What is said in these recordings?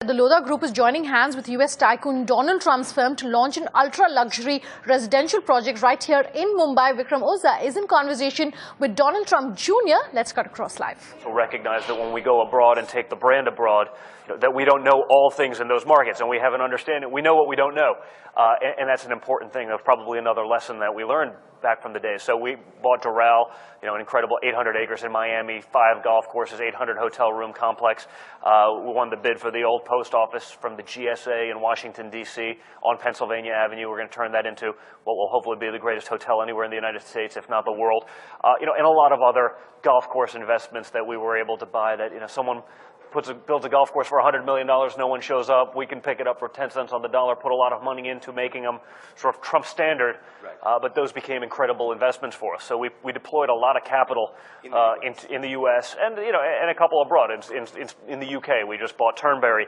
The Lodha Group is joining hands with US tycoon Donald Trump's firm to launch an ultra-luxury residential project right here in Mumbai. Vikram Oza is in conversation with Donald Trump Jr. Let's cut across live. So recognize that when we go abroad and take the brand abroad, that we don't know all things in those markets, and we have an understanding. We know what we don't know, and that's an important thing. That's probably another lesson that we learned back from the days. So we bought Royale, an incredible 800 acres in Miami, 5 golf courses, 800 hotel room complex. We won the bid for the old post office from the GSA in Washington, D.C. on Pennsylvania Avenue. We're going to turn that into what will hopefully be the greatest hotel anywhere in the United States, if not the world. And a lot of other golf course investments that we were able to buy that, someone builds a golf course for $100 million, no one shows up, we can pick it up for 10 cents on the dollar, put a lot of money into making them sort of Trump standard, but those became incredible investments for us. So we deployed a lot of capital in the U.S. and and a couple abroad. In the U.K., we just bought Turnberry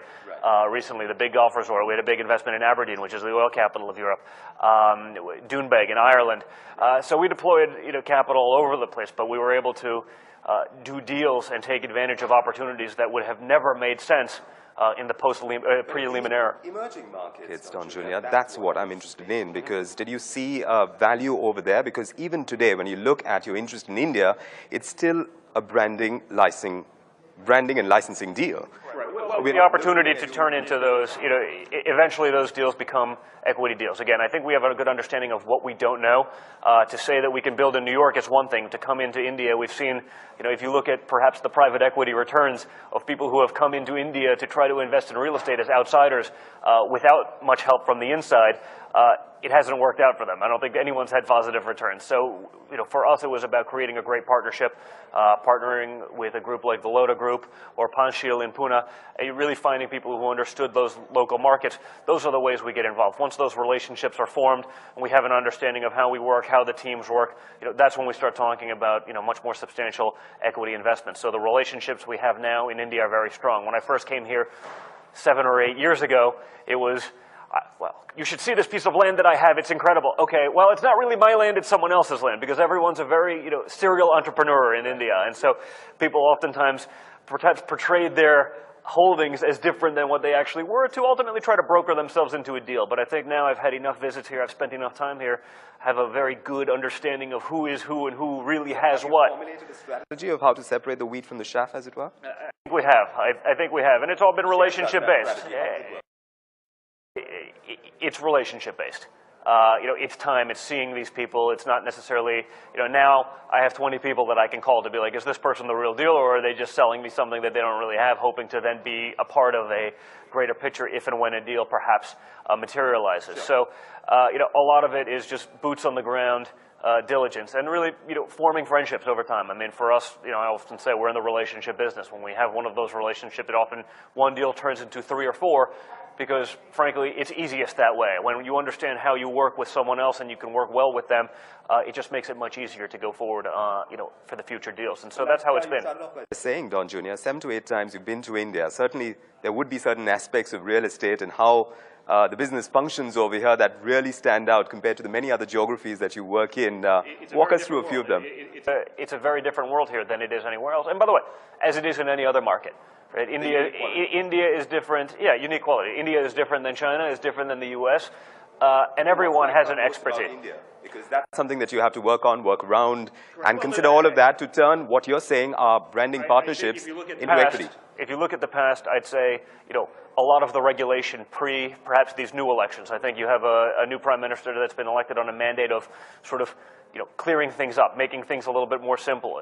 recently, the big golf resort. We had a big investment in Aberdeen, which is the oil capital of Europe, Doonbeg in Ireland. So we deployed capital all over the place, but we were able to do deals and take advantage of opportunities that would have never made sense in the pre-Lehman era. Emerging markets, Don Jr., that's what I'm interested in, because did you see value over there? Because even today, when you look at your interest in India, it's still a branding and licensing deal. The opportunity to turn into those, eventually those deals become equity deals. Again, I think we have a good understanding of what we don't know. To say that we can build in New York is one thing. To come into India, we've seen, if you look at perhaps the private equity returns of people who have come into India to try to invest in real estate as outsiders without much help from the inside, it hasn't worked out for them. I don't think anyone's had positive returns. So, for us, it was about creating a great partnership, partnering with a group like the Lodha Group or Panchsheel in Pune, really finding people who understood those local markets. Those are the ways we get involved. Once those relationships are formed and we have an understanding of how we work, how the teams work, that's when we start talking about, much more substantial equity investments. So the relationships we have now in India are very strong. When I first came here 7 or 8 years ago, it was, well, you should see this piece of land that I have. It's incredible. Okay, well, it's not really my land. It's someone else's land, because everyone's a very, serial entrepreneur in India. And so people oftentimes perhaps portrayed their holdings as different than what they actually were to ultimately try to broker themselves into a deal. But I think now I've had enough visits here, I've spent enough time here, have a very good understanding of who is who and who really has what. Formulated a strategy of how to separate the wheat from the chaff, as it were? I think we have. I think we have. And it's all been relationship-based. It's relationship-based. It's time, it's seeing these people. It's not necessarily, now I have 20 people that I can call to be like, is this person the real deal, or are they just selling me something that they don't really have, hoping to then be a part of a greater picture if and when a deal perhaps materializes. So, a lot of it is just boots on the ground, diligence, and really, forming friendships over time. I mean, for us, I often say we're in the relationship business. When we have one of those relationships, it often, one deal turns into 3 or 4, because, frankly, it's easiest that way. When you understand how you work with someone else and you can work well with them, it just makes it much easier to go forward, for the future deals. And so that's how it's been. Saying, Don Jr., 7 to 8 times you've been to India. Certainly, there would be certain aspects of real estate and how the business functions over here that really stand out compared to the many other geographies that you work in. Walk us through a few of them. It's a very different world here than it is anywhere else. And by the way, as it is in any other market. Right? India is different. Yeah, unique quality. India is different than China, is different than the U.S., and everyone has an expertise. Because that's something that you have to work on, work around, and consider all of that to turn what you're saying are branding partnerships into equity. If you look at the past, I'd say, a lot of the regulation perhaps these new elections. I think you have a new prime minister that's been elected on a mandate of sort of, clearing things up, making things a little bit more simple.